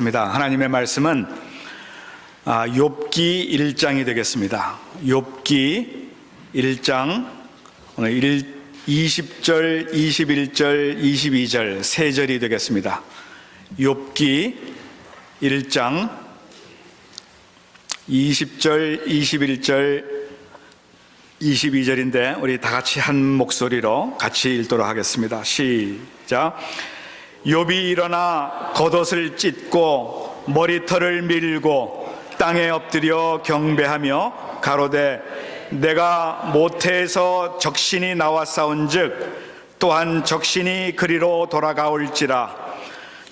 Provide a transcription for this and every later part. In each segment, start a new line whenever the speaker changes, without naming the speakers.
하겠습니다. 하나님의 말씀은 욥기 1장이 되겠습니다. 욥기 1장 오늘 20절, 21절, 22절 세 절이 되겠습니다. 욥기 1장 20절, 21절, 22절인데 우리 다 같이 한 목소리로 같이 읽도록 하겠습니다. 시작. 욥이 일어나 겉옷을 찢고 머리털을 밀고 땅에 엎드려 경배하며 가로되 내가 모태에서 적신이 나와 싸운즉 또한 적신이 그리로 돌아가올지라.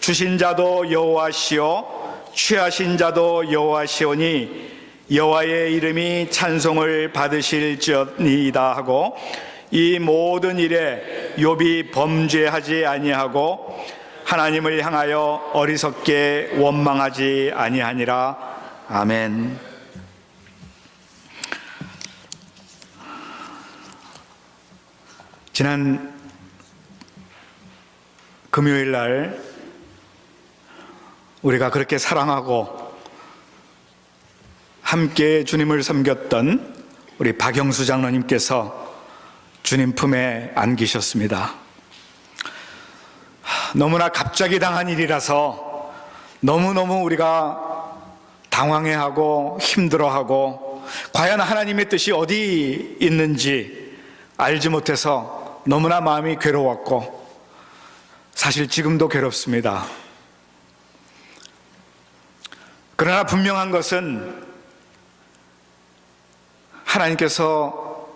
주신 자도 여호와시요 취하신 자도 여호와시오니 여호와의 이름이 찬송을 받으실지어니이다 하고 이 모든 일에 욥이 범죄하지 아니하고 하나님을 향하여 어리석게 원망하지 아니하니라. 아멘. 지난 금요일 날 우리가 그렇게 사랑하고 함께 주님을 섬겼던 우리 박영수 장로님께서 주님 품에 안기셨습니다. 너무나 갑자기 당한 일이라서 너무너무 우리가 당황해하고 힘들어하고 과연 하나님의 뜻이 어디 있는지 알지 못해서 너무나 마음이 괴로웠고 사실 지금도 괴롭습니다. 그러나 분명한 것은 하나님께서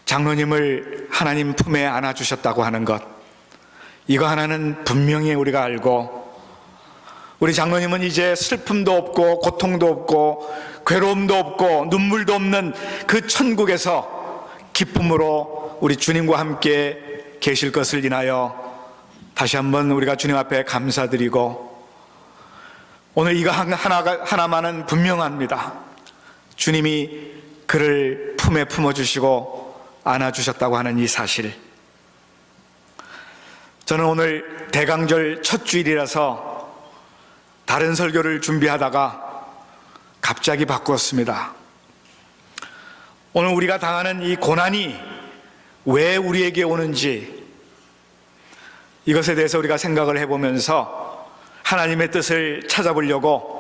장로님을 하나님 품에 안아주셨다고 하는 것, 이거 하나는 분명히 우리가 알고, 우리 장로님은 이제 슬픔도 없고 고통도 없고 괴로움도 없고 눈물도 없는 그 천국에서 기쁨으로 우리 주님과 함께 계실 것을 인하여 다시 한번 우리가 주님 앞에 감사드리고, 오늘 이거 하나만은 분명합니다. 주님이 그를 품에 품어주시고 안아주셨다고 하는 이 사실. 저는 오늘 대강절 첫 주일이라서 다른 설교를 준비하다가 갑자기 바꾸었습니다. 오늘 우리가 당하는 이 고난이 왜 우리에게 오는지, 이것에 대해서 우리가 생각을 해보면서 하나님의 뜻을 찾아보려고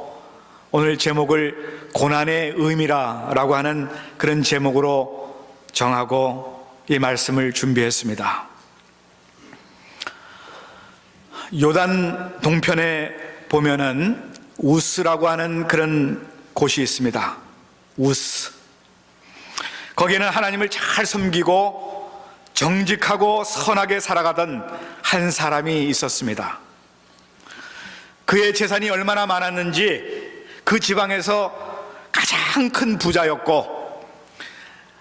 오늘 제목을 고난의 의미라고 하는 그런 제목으로 정하고 이 말씀을 준비했습니다. 요단 동편에 보면은 우스라고 하는 그런 곳이 있습니다. 우스. 거기에는 하나님을 잘 섬기고 정직하고 선하게 살아가던 한 사람이 있었습니다. 그의 재산이 얼마나 많았는지 그 지방에서 가장 큰 부자였고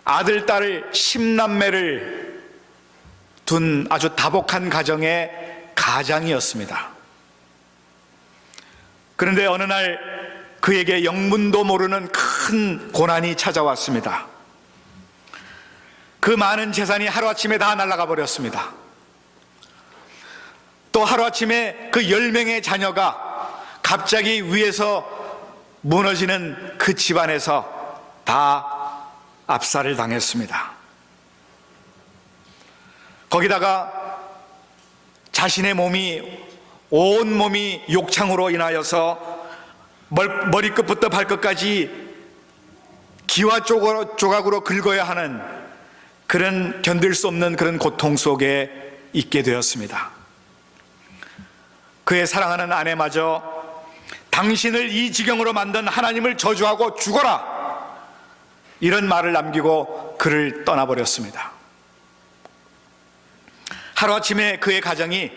아들, 딸을 10남매를 둔 아주 다복한 가정의 가장이었습니다. 그런데 어느 날 그에게 영문도 모르는 큰 고난이 찾아왔습니다. 그 많은 재산이 하루아침에 다 날아가 버렸습니다. 또 하루아침에 그 10명의 자녀가 갑자기 위에서 무너지는 그 집안에서 다 압살을 당했습니다. 거기다가 자신의 온 몸이 욕창으로 인하여서 머리끝부터 발끝까지 기와 조각으로 긁어야 하는 그런 견딜 수 없는 그런 고통 속에 있게 되었습니다. 그의 사랑하는 아내마저 당신을 이 지경으로 만든 하나님을 저주하고 죽어라, 이런 말을 남기고 그를 떠나버렸습니다. 하루아침에 그의 가정이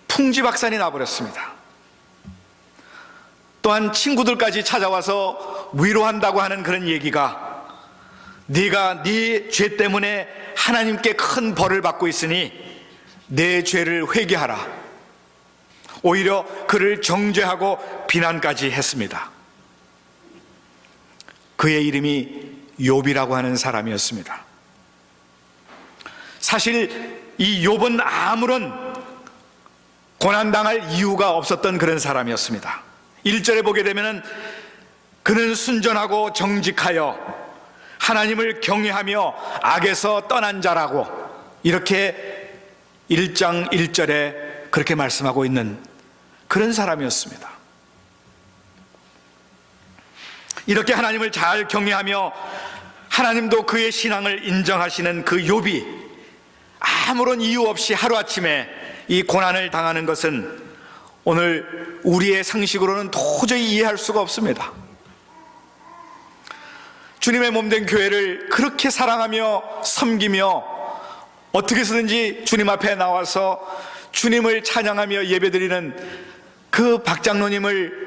풍지박산이 나버렸습니다. 또한 친구들까지 찾아와서 위로한다고 하는 그런 얘기가, 네가 네 죄 때문에 하나님께 큰 벌을 받고 있으니 내 죄를 회개하라, 오히려 그를 정죄하고 비난까지 했습니다. 그의 이름이 욥이라고 하는 사람이었습니다. 사실 이 욥은 아무런 고난당할 이유가 없었던 그런 사람이었습니다. 1절에 보게 되면은 그는 순전하고 정직하여 하나님을 경외하며 악에서 떠난 자라고 이렇게 1장 1절에 그렇게 말씀하고 있는 그런 사람이었습니다. 이렇게 하나님을 잘 경외하며 하나님도 그의 신앙을 인정하시는 그 욥이 아무런 이유 없이 하루아침에 이 고난을 당하는 것은 오늘 우리의 상식으로는 도저히 이해할 수가 없습니다. 주님의 몸된 교회를 그렇게 사랑하며 섬기며 어떻게 해서든지 주님 앞에 나와서 주님을 찬양하며 예배드리는 그 박장로님을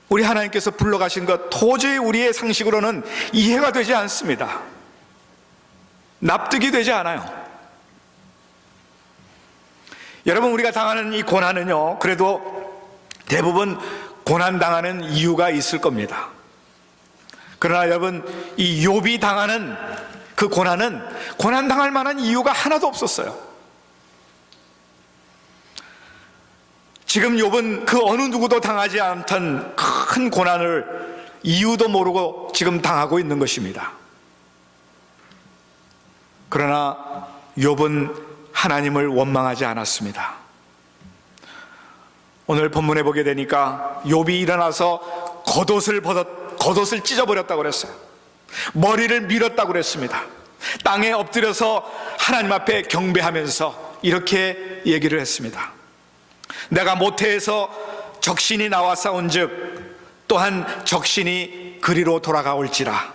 우리 하나님께서 불러가신 것 도저히 우리의 상식으로는 이해가 되지 않습니다. 납득이 되지 않아요. 여러분, 우리가 당하는 이 고난은요, 그래도 대부분 고난당하는 이유가 있을 겁니다. 그러나 여러분, 이 욥이 당하는 그 고난은 고난당할 만한 이유가 하나도 없었어요. 지금 욥은 그 어느 누구도 당하지 않던 큰 고난을 이유도 모르고 지금 당하고 있는 것입니다. 그러나 욥은 하나님을 원망하지 않았습니다. 오늘 본문에 보게 되니까 욥이 일어나서 겉옷을 찢어버렸다고 그랬어요. 머리를 밀었다고 그랬습니다. 땅에 엎드려서 하나님 앞에 경배하면서 이렇게 얘기를 했습니다. 내가 모태에서 적신이 나와 싸운즉 또한 적신이 그리로 돌아가올지라.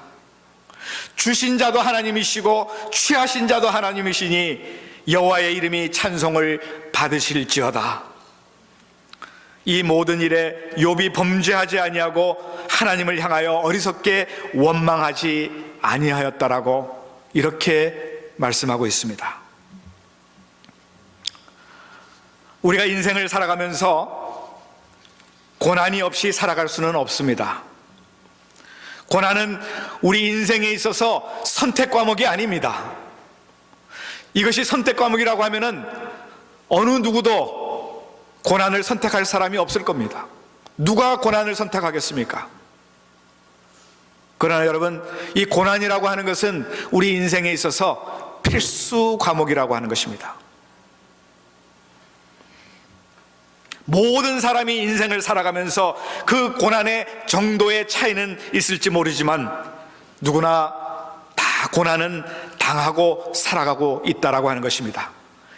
주신 자도 하나님이시고 취하신 자도 하나님이시니 여호와의 이름이 찬송을 받으실지어다. 이 모든 일에 욥이 범죄하지 아니하고 하나님을 향하여 어리석게 원망하지 아니하였다라고 이렇게 말씀하고 있습니다. 우리가 인생을 살아가면서 고난이 없이 살아갈 수는 없습니다. 고난은 우리 인생에 있어서 선택 과목이 아닙니다. 이것이 선택 과목이라고 하면은 어느 누구도 고난을 선택할 사람이 없을 겁니다. 누가 고난을 선택하겠습니까? 그러나 여러분, 이 고난이라고 하는 것은 우리 인생에 있어서 필수 과목이라고 하는 것입니다. 모든 사람이 인생을 살아가면서 그 고난의 정도의 차이는 있을지 모르지만 누구나 다 고난은 당하고 살아가고 있다라고 하는 것입니다.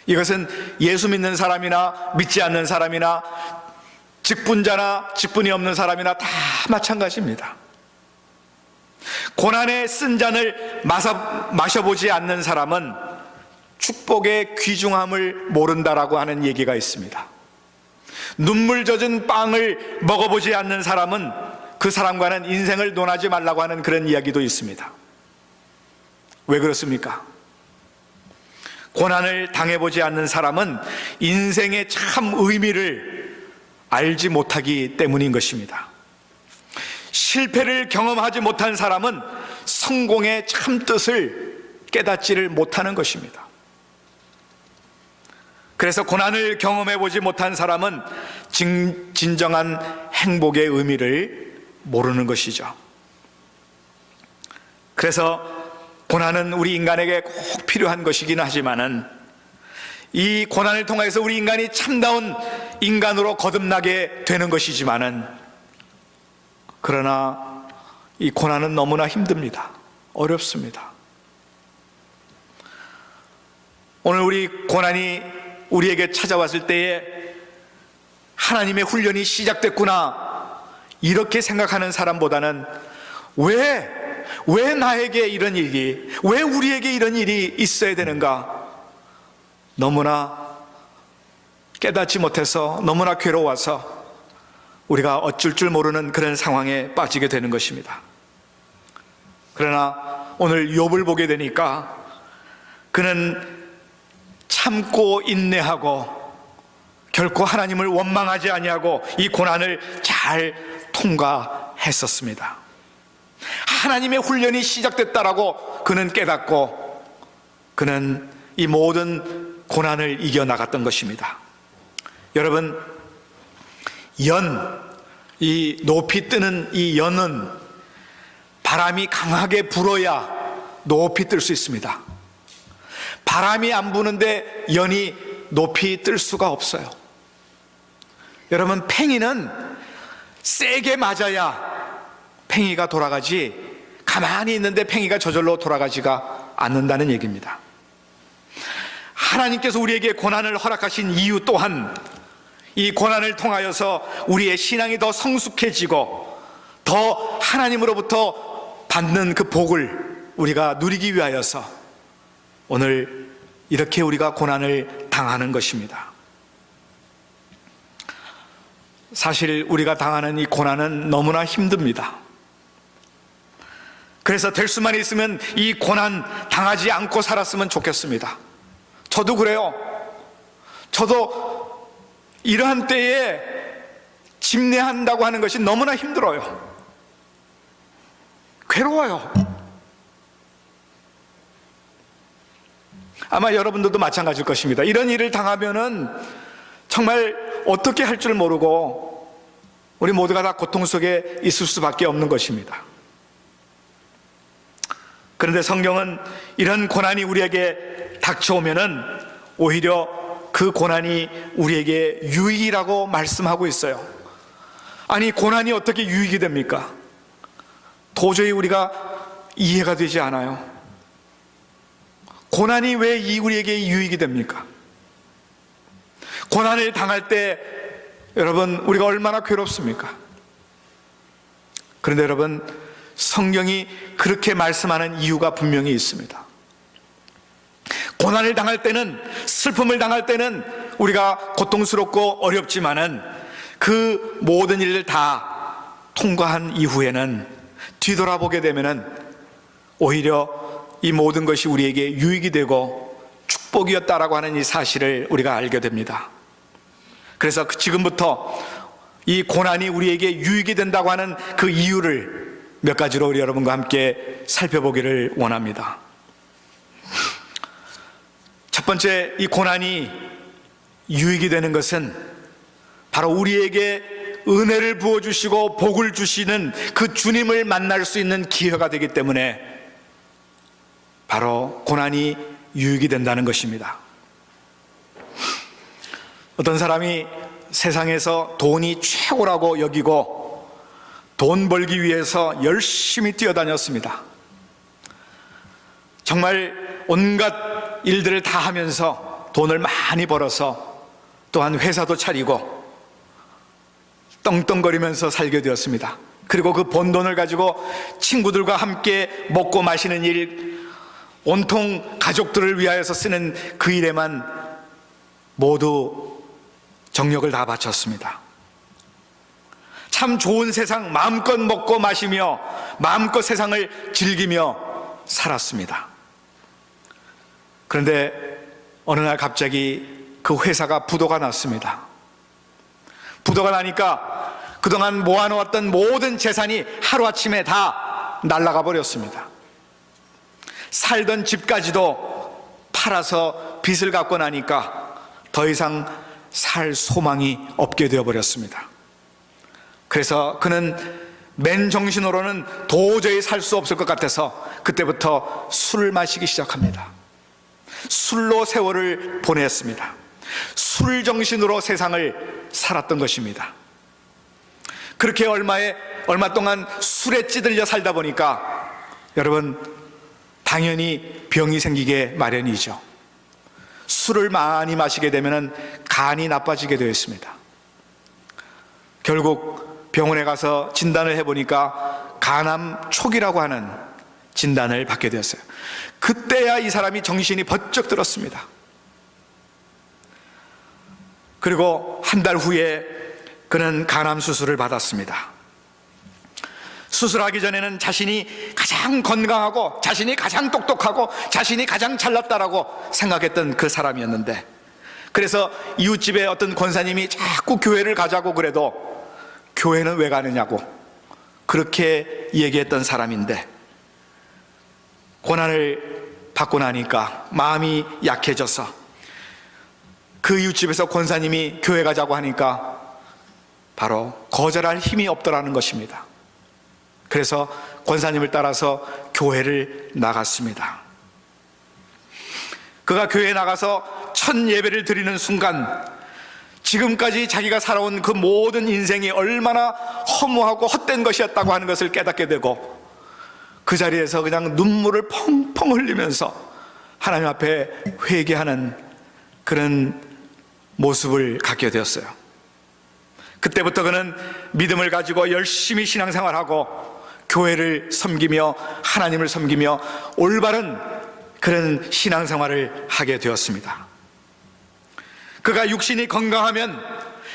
이것은 예수 믿는 사람이나 믿지 않는 사람이나 직분자나 직분이 없는 사람이나 다 마찬가지입니다. 고난의 쓴 잔을 마셔보지 않는 사람은 축복의 귀중함을 모른다라고 하는 얘기가 있습니다. 눈물 젖은 빵을 먹어보지 않는 사람은 그 사람과는 인생을 논하지 말라고 하는 그런 이야기도 있습니다. 왜 그렇습니까? 고난을 당해보지 않는 사람은 인생의 참 의미를 알지 못하기 때문인 것입니다. 실패를 경험하지 못한 사람은 성공의 참 뜻을 깨닫지를 못하는 것입니다. 그래서 고난을 경험해보지 못한 사람은 진정한 행복의 의미를 모르는 것이죠. 그래서 고난은 우리 인간에게 꼭 필요한 것이긴 하지만은 이 고난을 통해서 우리 인간이 참다운 인간으로 거듭나게 되는 것이지만은 그러나 이 고난은 너무나 힘듭니다. 어렵습니다. 오늘 우리 고난이 우리에게 찾아왔을 때에 하나님의 훈련이 시작됐구나 이렇게 생각하는 사람보다는 왜 나에게 이런 일이, 왜 우리에게 이런 일이 있어야 되는가, 너무나 깨닫지 못해서 너무나 괴로워서 우리가 어쩔 줄 모르는 그런 상황에 빠지게 되는 것입니다. 그러나 오늘 욥을 보게 되니까 그는 참고 인내하고 결코 하나님을 원망하지 아니하고 이 고난을 잘 통과했었습니다. 하나님의 훈련이 시작됐다라고 그는 깨닫고 그는 이 모든 고난을 이겨나갔던 것입니다. 여러분, 이 높이 뜨는 이 연은 바람이 강하게 불어야 높이 뜰 수 있습니다. 바람이 안 부는데 연이 높이 뜰 수가 없어요. 여러분, 팽이는 세게 맞아야 팽이가 돌아가지, 가만히 있는데 팽이가 저절로 돌아가지가 않는다는 얘기입니다. 하나님께서 우리에게 고난을 허락하신 이유 또한 이 고난을 통하여서 우리의 신앙이 더 성숙해지고 더 하나님으로부터 받는 그 복을 우리가 누리기 위하여서 오늘 이렇게 우리가 고난을 당하는 것입니다. 사실 우리가 당하는 이 고난은 너무나 힘듭니다. 그래서 될 수만 있으면 이 고난 당하지 않고 살았으면 좋겠습니다. 저도 그래요. 저도 이러한 때에 집례한다고 하는 것이 너무나 힘들어요. 괴로워요. 아마 여러분들도 마찬가지일 것입니다. 이런 일을 당하면은 정말 어떻게 할 줄 모르고 우리 모두가 다 고통 속에 있을 수밖에 없는 것입니다. 그런데 성경은 이런 고난이 우리에게 닥쳐오면은 오히려 그 고난이 우리에게 유익이라고 말씀하고 있어요. 아니, 고난이 어떻게 유익이 됩니까? 도저히 우리가 이해가 되지 않아요. 고난이 왜 우리에게 유익이 됩니까? 고난을 당할 때 여러분, 우리가 얼마나 괴롭습니까? 그런데 여러분, 성경이 그렇게 말씀하는 이유가 분명히 있습니다. 고난을 당할 때는, 슬픔을 당할 때는 우리가 고통스럽고 어렵지만은 그 모든 일을 다 통과한 이후에는 뒤돌아보게 되면은 오히려 이 모든 것이 우리에게 유익이 되고 축복이었다라고 하는 이 사실을 우리가 알게 됩니다. 그래서 지금부터 이 고난이 우리에게 유익이 된다고 하는 그 이유를 몇 가지로 우리 여러분과 함께 살펴보기를 원합니다. 첫 번째, 이 고난이 유익이 되는 것은 바로 우리에게 은혜를 부어주시고 복을 주시는 그 주님을 만날 수 있는 기회가 되기 때문에 바로 고난이 유익이 된다는 것입니다. 어떤 사람이 세상에서 돈이 최고라고 여기고 돈 벌기 위해서 열심히 뛰어다녔습니다. 정말 온갖 일들을 다 하면서 돈을 많이 벌어서 또한 회사도 차리고 떵떵거리면서 살게 되었습니다. 그리고 그 번 돈을 가지고 친구들과 함께 먹고 마시는 일, 온통 가족들을 위하여서 쓰는 그 일에만 모두 정력을 다 바쳤습니다. 참 좋은 세상 마음껏 먹고 마시며 마음껏 세상을 즐기며 살았습니다. 그런데 어느 날 갑자기 그 회사가 부도가 났습니다. 부도가 나니까 그동안 모아놓았던 모든 재산이 하루아침에 다 날아가 버렸습니다. 살던 집까지도 팔아서 빚을 갚고 나니까 더 이상 살 소망이 없게 되어버렸습니다. 그래서 그는 맨정신으로는 도저히 살 수 없을 것 같아서 그때부터 술을 마시기 시작합니다. 술로 세월을 보냈습니다. 술 정신으로 세상을 살았던 것입니다. 그렇게 얼마 동안 술에 찌들려 살다 보니까 여러분, 당연히 병이 생기게 마련이죠. 술을 많이 마시게 되면 간이 나빠지게 되어 있습니다. 결국 병원에 가서 진단을 해보니까 간암 초기라고 하는 진단을 받게 되었어요. 그때야 이 사람이 정신이 번쩍 들었습니다. 그리고 한 달 후에 그는 간암 수술을 받았습니다. 수술하기 전에는 자신이 가장 건강하고 자신이 가장 똑똑하고 자신이 가장 잘났다라고 생각했던 그 사람이었는데, 그래서 이웃집에 어떤 권사님이 자꾸 교회를 가자고 그래도 교회는 왜 가느냐고 그렇게 얘기했던 사람인데, 고난을 받고 나니까 마음이 약해져서 그 이웃집에서 권사님이 교회 가자고 하니까 바로 거절할 힘이 없더라는 것입니다. 그래서 권사님을 따라서 교회를 나갔습니다. 그가 교회에 나가서 첫 예배를 드리는 순간 지금까지 자기가 살아온 그 모든 인생이 얼마나 허무하고 헛된 것이었다고 하는 것을 깨닫게 되고 그 자리에서 그냥 눈물을 펑펑 흘리면서 하나님 앞에 회개하는 그런 모습을 갖게 되었어요. 그때부터 그는 믿음을 가지고 열심히 신앙생활하고 교회를 섬기며 하나님을 섬기며 올바른 그런 신앙생활을 하게 되었습니다. 그가 육신이 건강하면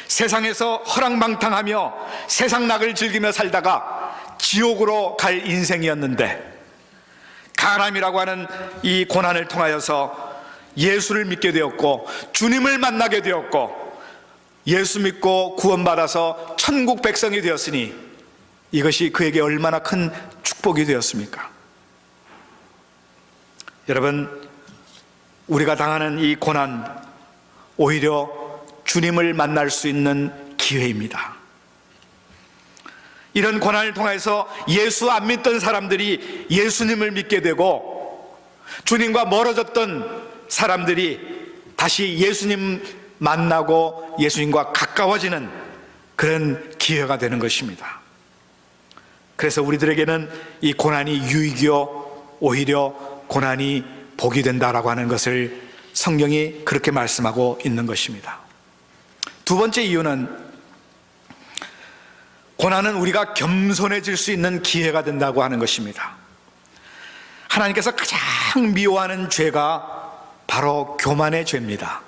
세상에서 허랑방탕하며 세상 낙을 즐기며 살다가 지옥으로 갈 인생이었는데 가람이라고 하는 이 고난을 통하여서 예수를 믿게 되었고 주님을 만나게 되었고 예수 믿고 구원받아서 천국 백성이 되었으니 이것이 그에게 얼마나 큰 축복이 되었습니까? 여러분, 우리가 당하는 이 고난 오히려 주님을 만날 수 있는 기회입니다. 이런 고난을 통해서 예수 안 믿던 사람들이 예수님을 믿게 되고 주님과 멀어졌던 사람들이 다시 예수님 만나고 예수님과 가까워지는 그런 기회가 되는 것입니다. 그래서 우리들에게는 이 고난이 유익이요 오히려 고난이 복이 된다라고 하는 것을 성경이 그렇게 말씀하고 있는 것입니다. 두 번째 이유는 고난은 우리가 겸손해질 수 있는 기회가 된다고 하는 것입니다. 하나님께서 가장 미워하는 죄가 바로 교만의 죄입니다.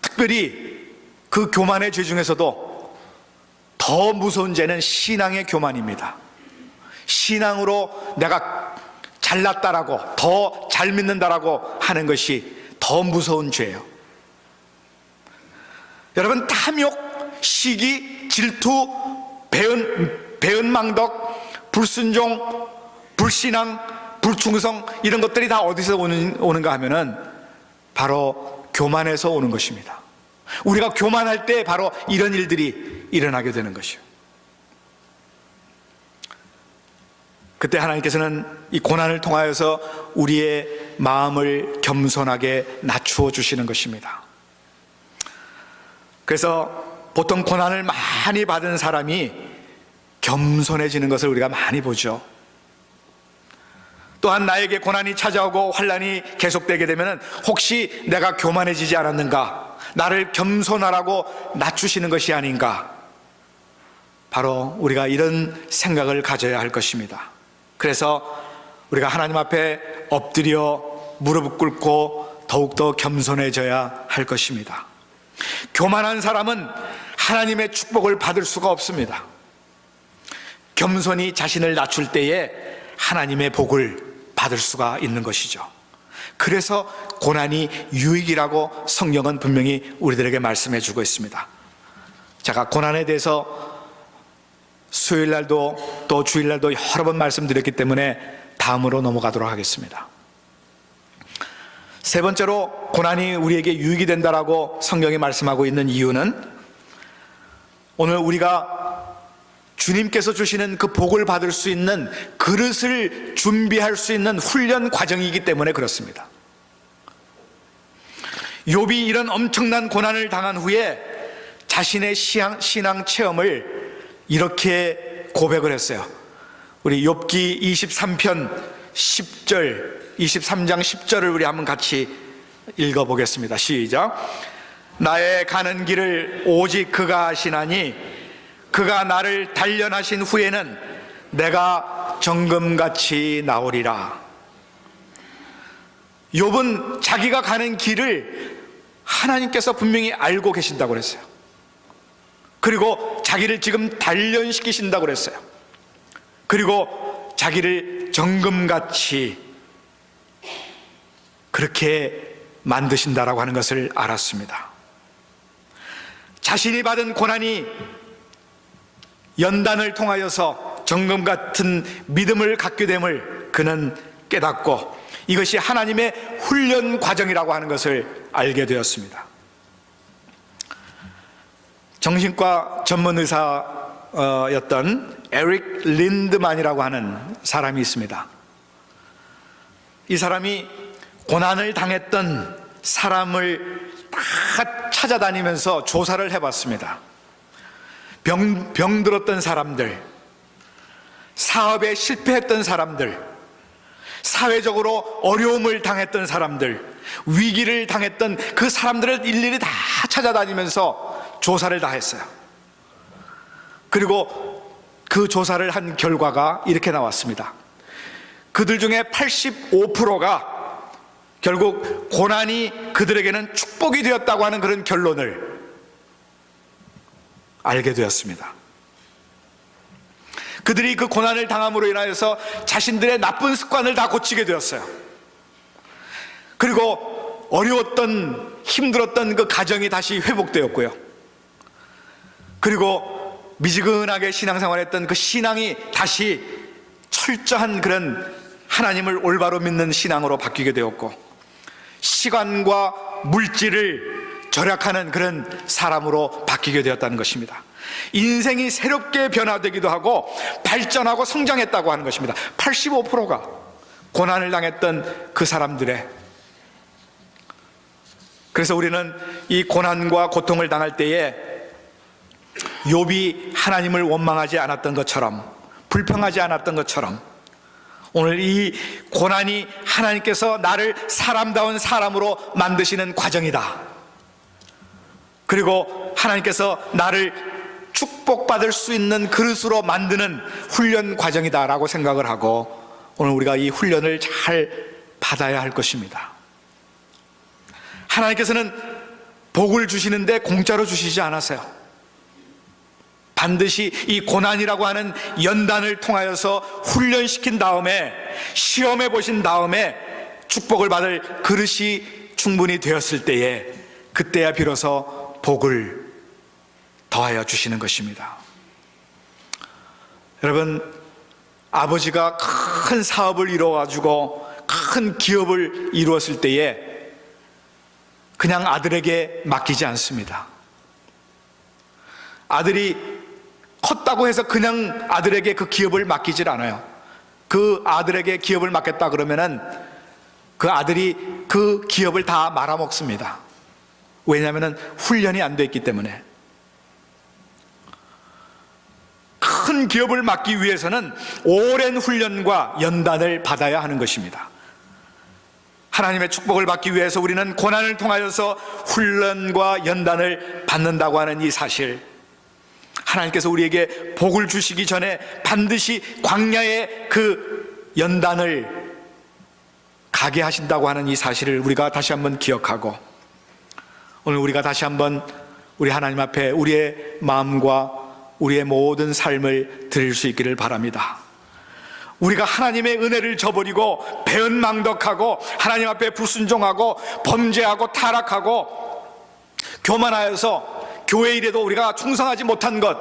특별히 그 교만의 죄 중에서도 더 무서운 죄는 신앙의 교만입니다. 신앙으로 내가 잘났다라고 더 잘 믿는다라고 하는 것이 더 무서운 죄예요. 여러분, 탐욕, 시기, 질투, 배은망덕, 불순종, 불신앙, 불충성 이런 것들이 다 어디서 오는가 하면은 바로 교만에서 오는 것입니다. 우리가 교만할 때 바로 이런 일들이 일어나게 되는 것이요. 그때 하나님께서는 이 고난을 통하여서 우리의 마음을 겸손하게 낮추어 주시는 것입니다. 그래서 보통 고난을 많이 받은 사람이 겸손해지는 것을 우리가 많이 보죠. 또한 나에게 고난이 찾아오고 환난이 계속되게 되면 혹시 내가 교만해지지 않았는가, 나를 겸손하라고 낮추시는 것이 아닌가, 바로 우리가 이런 생각을 가져야 할 것입니다. 그래서 우리가 하나님 앞에 엎드려 무릎을 꿇고 더욱더 겸손해져야 할 것입니다. 교만한 사람은 하나님의 축복을 받을 수가 없습니다. 겸손히 자신을 낮출 때에 하나님의 복을 받을 수가 있는 것이죠. 그래서 고난이 유익이라고 성경은 분명히 우리들에게 말씀해 주고 있습니다. 제가 고난에 대해서 수요일날도 또 주일날도 여러 번 말씀드렸기 때문에 다음으로 넘어가도록 하겠습니다. 세 번째로 고난이 우리에게 유익이 된다라고 성경이 말씀하고 있는 이유는 오늘 우리가 주님께서 주시는 그 복을 받을 수 있는 그릇을 준비할 수 있는 훈련 과정이기 때문에 그렇습니다. 욥이 이런 엄청난 고난을 당한 후에 자신의 신앙 체험을 이렇게 고백을 했어요. 우리 욥기 23편 10절, 23장 10절을 우리 한번 같이 읽어보겠습니다. 시작. 나의 가는 길을 오직 그가 아시나니 그가 나를 단련하신 후에는 내가 정금같이 나오리라. 욥은 자기가 가는 길을 하나님께서 분명히 알고 계신다고 그랬어요. 그리고 자기를 지금 단련시키신다고 그랬어요. 그리고 자기를 정금같이 그렇게 만드신다라고 하는 것을 알았습니다. 자신이 받은 고난이 연단을 통하여서 정금 같은 믿음을 갖게 됨을 그는 깨닫고 이것이 하나님의 훈련 과정이라고 하는 것을 알게 되었습니다. 정신과 전문 의사였던 에릭 린드만이라고 하는 사람이 있습니다. 이 사람이 고난을 당했던 사람을 다 찾아다니면서 조사를 해봤습니다. 병들었던 사람들, 사업에 실패했던 사람들, 사회적으로 어려움을 당했던 사람들, 위기를 당했던 그 사람들을 일일이 다 찾아다니면서 조사를 다 했어요. 그리고 그 조사를 한 결과가 이렇게 나왔습니다. 그들 중에 85%가 결국 고난이 그들에게는 축복이 되었다고 하는 그런 결론을 알게 되었습니다. 그들이 그 고난을 당함으로 인하여서 자신들의 나쁜 습관을 다 고치게 되었어요. 그리고 어려웠던, 힘들었던 그 가정이 다시 회복되었고요. 그리고 미지근하게 신앙생활했던 그 신앙이 다시 철저한 그런 하나님을 올바로 믿는 신앙으로 바뀌게 되었고, 시간과 물질을 절약하는 그런 사람으로 바뀌게 되었다는 것입니다. 인생이 새롭게 변화되기도 하고 발전하고 성장했다고 하는 것입니다. 85%가 고난을 당했던 그 사람들의. 그래서 우리는 이 고난과 고통을 당할 때에 욥이 하나님을 원망하지 않았던 것처럼, 불평하지 않았던 것처럼, 오늘 이 고난이 하나님께서 나를 사람다운 사람으로 만드시는 과정이다. 그리고 하나님께서 나를 축복받을 수 있는 그릇으로 만드는 훈련 과정이다라고 생각을 하고, 오늘 우리가 이 훈련을 잘 받아야 할 것입니다. 하나님께서는 복을 주시는데 공짜로 주시지 않았어요. 반드시 이 고난이라고 하는 연단을 통하여서 훈련시킨 다음에, 시험해 보신 다음에 축복을 받을 그릇이 충분히 되었을 때에, 그때야 비로소 복을 더하여 주시는 것입니다. 여러분, 아버지가 큰 사업을 이루어가지고 큰 기업을 이루었을 때에 그냥 아들에게 맡기지 않습니다. 아들이 컸다고 해서 그냥 아들에게 그 기업을 맡기질 않아요. 그 아들에게 기업을 맡겼다 그러면은 그 아들이 그 기업을 다 말아먹습니다. 왜냐하면 훈련이 안 돼 있기 때문에. 큰 기업을 맡기 위해서는 오랜 훈련과 연단을 받아야 하는 것입니다. 하나님의 축복을 받기 위해서 우리는 고난을 통하여서 훈련과 연단을 받는다고 하는 이 사실, 하나님께서 우리에게 복을 주시기 전에 반드시 광야의 그 연단을 가게 하신다고 하는 이 사실을 우리가 다시 한번 기억하고, 오늘 우리가 다시 한번 우리 하나님 앞에 우리의 마음과 우리의 모든 삶을 드릴 수 있기를 바랍니다. 우리가 하나님의 은혜를 저버리고 배은망덕하고 하나님 앞에 불순종하고 범죄하고 타락하고 교만하여서 교회 일에도 우리가 충성하지 못한 것,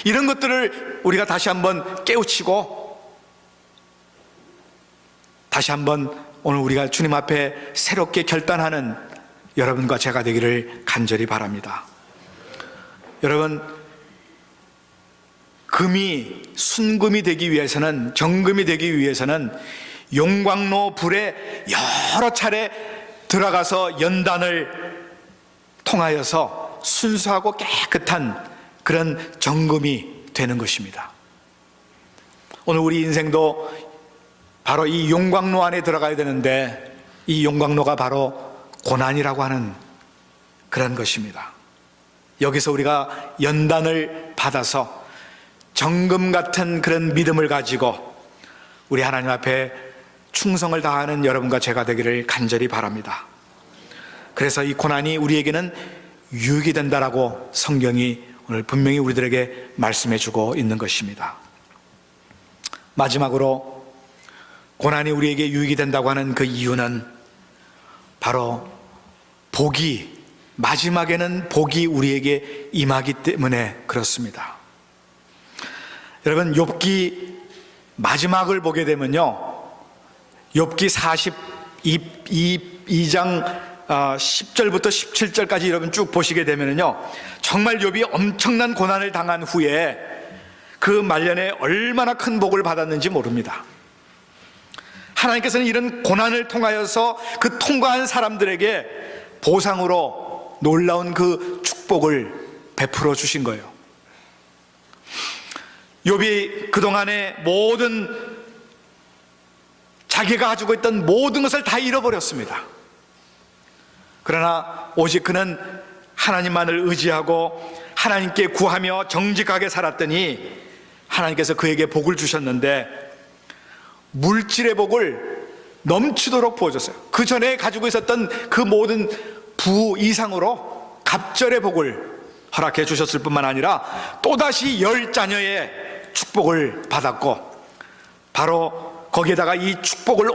이런 것들을 우리가 다시 한번 깨우치고, 다시 한번 오늘 우리가 주님 앞에 새롭게 결단하는 여러분과 제가 되기를 간절히 바랍니다. 여러분, 금이 순금이 되기 위해서는, 정금이 되기 위해서는 용광로 불에 여러 차례 들어가서 연단을 통하여서 순수하고 깨끗한 그런 정금이 되는 것입니다. 오늘 우리 인생도 바로 이 용광로 안에 들어가야 되는데, 이 용광로가 바로 고난이라고 하는 그런 것입니다. 여기서 우리가 연단을 받아서 정금 같은 그런 믿음을 가지고 우리 하나님 앞에 충성을 다하는 여러분과 제가 되기를 간절히 바랍니다. 그래서 이 고난이 우리에게는 유익이 된다라고 성경이 오늘 분명히 우리들에게 말씀해 주고 있는 것입니다. 마지막으로 고난이 우리에게 유익이 된다고 하는 그 이유는 바로 복이, 마지막에는 복이 우리에게 임하기 때문에 그렇습니다. 여러분, 욥기 마지막을 보게 되면요, 욥기 42장 10절부터 17절까지 여러분 쭉 보시게 되면요, 정말 욥이 엄청난 고난을 당한 후에 그 말년에 얼마나 큰 복을 받았는지 모릅니다. 하나님께서는 이런 고난을 통하여서 그 통과한 사람들에게 보상으로 놀라운 그 축복을 베풀어 주신 거예요. 욥이 그동안에 자기가 가지고 있던 모든 것을 다 잃어버렸습니다. 그러나 오직 그는 하나님만을 의지하고 하나님께 구하며 정직하게 살았더니 하나님께서 그에게 복을 주셨는데, 물질의 복을 넘치도록 부어줬어요. 그 전에 가지고 있었던 그 모든 부 이상으로 갑절의 복을 허락해 주셨을 뿐만 아니라 또다시 10자녀의 축복을 받았고, 바로 거기에다가 이 축복을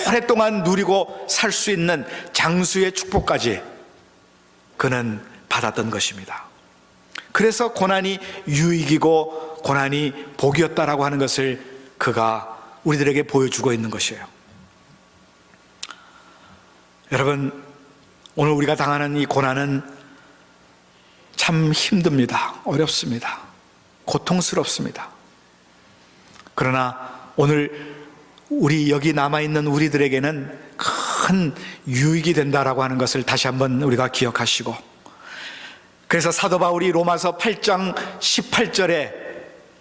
오랫동안 누리고 살 수 있는 장수의 축복까지 그는 받았던 것입니다. 그래서 고난이 유익이고 고난이 복이었다라고 하는 것을 그가 우리들에게 보여주고 있는 것이에요. 여러분, 오늘 우리가 당하는 이 고난은 참 힘듭니다. 어렵습니다. 고통스럽습니다. 그러나 오늘 우리 여기 남아있는 우리들에게는 큰 유익이 된다라고 하는 것을 다시 한번 우리가 기억하시고, 그래서 사도 바울이 로마서 8장 18절에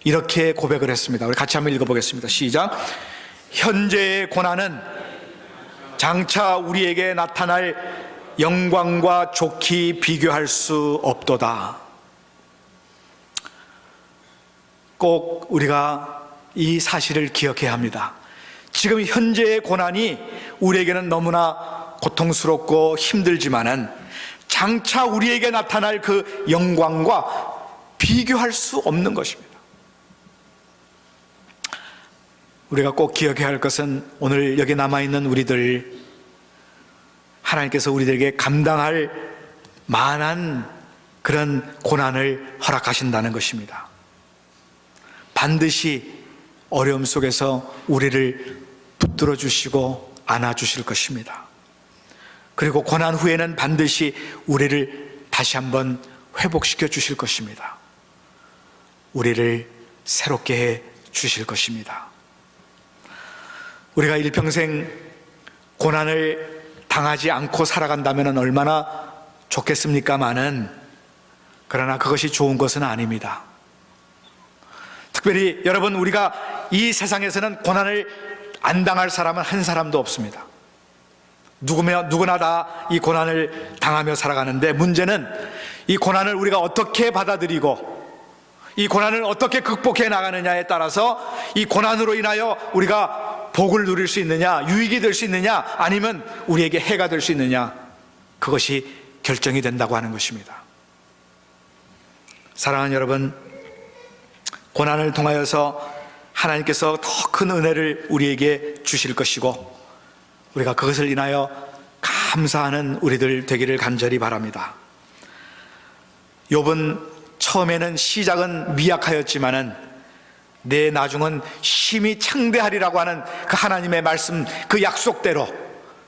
이렇게 고백을 했습니다. 우리 같이 한번 읽어보겠습니다. 시작. 현재의 고난은 장차 우리에게 나타날 영광과 좋게 비교할 수 없도다. 꼭 우리가 이 사실을 기억해야 합니다. 지금 현재의 고난이 우리에게는 너무나 고통스럽고 힘들지만은 장차 우리에게 나타날 그 영광과 비교할 수 없는 것입니다. 우리가 꼭 기억해야 할 것은 오늘 여기 남아있는 우리들, 하나님께서 우리들에게 감당할 만한 그런 고난을 허락하신다는 것입니다. 반드시 어려움 속에서 우리를 붙들어 주시고 안아 주실 것입니다. 그리고 고난 후에는 반드시 우리를 다시 한번 회복시켜 주실 것입니다. 우리를 새롭게 해 주실 것입니다. 우리가 일평생 고난을 당하지 않고 살아간다면 얼마나 좋겠습니까마는, 그러나 그것이 좋은 것은 아닙니다. 특별히 여러분, 우리가 이 세상에서는 고난을 안 당할 사람은 한 사람도 없습니다. 누구나 다 이 고난을 당하며 살아가는데, 문제는 이 고난을 우리가 어떻게 받아들이고 이 고난을 어떻게 극복해 나가느냐에 따라서 이 고난으로 인하여 우리가 복을 누릴 수 있느냐, 유익이 될 수 있느냐, 아니면 우리에게 해가 될 수 있느냐, 그것이 결정이 된다고 하는 것입니다. 사랑하는 여러분, 고난을 통하여서 하나님께서 더 큰 은혜를 우리에게 주실 것이고, 우리가 그것을 인하여 감사하는 우리들 되기를 간절히 바랍니다. 욥은 처음에는 시작은 미약하였지만은 내 나중은 심히 창대하리라고 하는 그 하나님의 말씀, 그 약속대로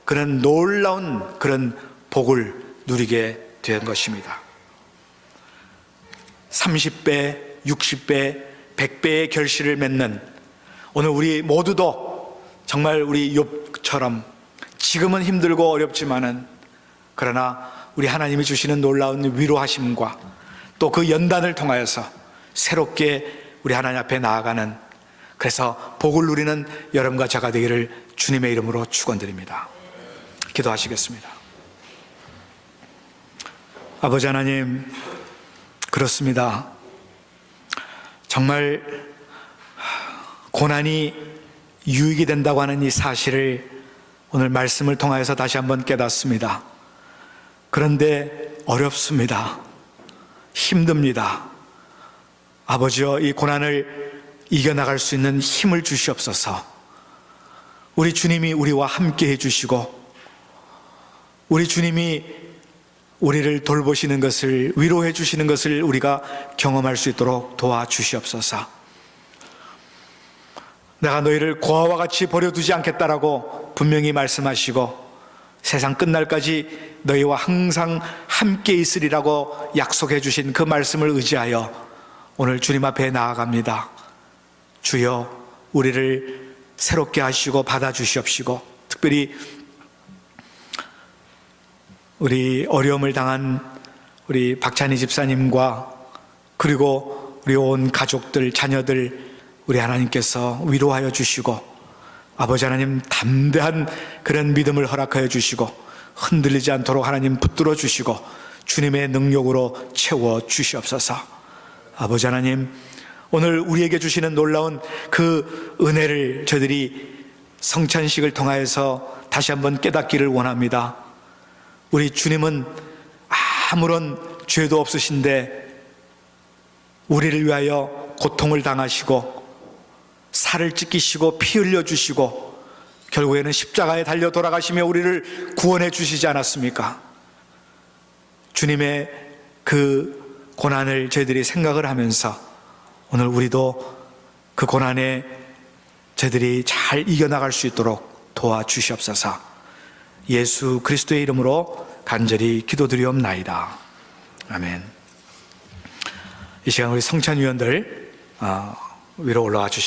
그는 놀라운 그런 복을 누리게 된 것입니다. 30배, 60배, 100배의 결실을 맺는 오늘 우리 모두도 정말 우리 욥처럼 지금은 힘들고 어렵지만은, 그러나 우리 하나님이 주시는 놀라운 위로하심과 또 그 연단을 통하여서 새롭게 우리 하나님 앞에 나아가는, 그래서 복을 누리는 여러분과 저가 되기를 주님의 이름으로 축원드립니다. 기도하시겠습니다. 아버지 하나님, 그렇습니다. 정말 고난이 유익이 된다고 하는 이 사실을 오늘 말씀을 통하여서 다시 한번 깨닫습니다. 그런데 어렵습니다. 힘듭니다. 아버지여, 이 고난을 이겨나갈 수 있는 힘을 주시옵소서. 우리 주님이 우리와 함께 해주시고, 우리 주님이 우리를 돌보시는 것을, 위로해 주시는 것을 우리가 경험할 수 있도록 도와주시옵소서. 내가 너희를 고아와 같이 버려두지 않겠다라고 분명히 말씀하시고, 세상 끝날까지 너희와 항상 함께 있으리라고 약속해 주신 그 말씀을 의지하여 오늘 주님 앞에 나아갑니다. 주여, 우리를 새롭게 하시고 받아주시옵시고, 특별히 우리 어려움을 당한 우리 박찬희 집사님과 그리고 우리 온 가족들, 자녀들 우리 하나님께서 위로하여 주시고, 아버지 하나님 담대한 그런 믿음을 허락하여 주시고, 흔들리지 않도록 하나님 붙들어 주시고 주님의 능력으로 채워 주시옵소서. 아버지 하나님, 오늘 우리에게 주시는 놀라운 그 은혜를 저희들이 성찬식을 통하여서 다시 한번 깨닫기를 원합니다. 우리 주님은 아무런 죄도 없으신데 우리를 위하여 고통을 당하시고 살을 찢기시고 피 흘려주시고 결국에는 십자가에 달려 돌아가시며 우리를 구원해 주시지 않았습니까? 주님의 그 고난을 저희들이 생각을 하면서 오늘 우리도 그 고난에 저희들이 잘 이겨나갈 수 있도록 도와주시옵소서. 예수 그리스도의 이름으로 간절히 기도드리옵나이다. 아멘. 이 시간 우리 성찬위원들 위로 올라와 주시옵소서.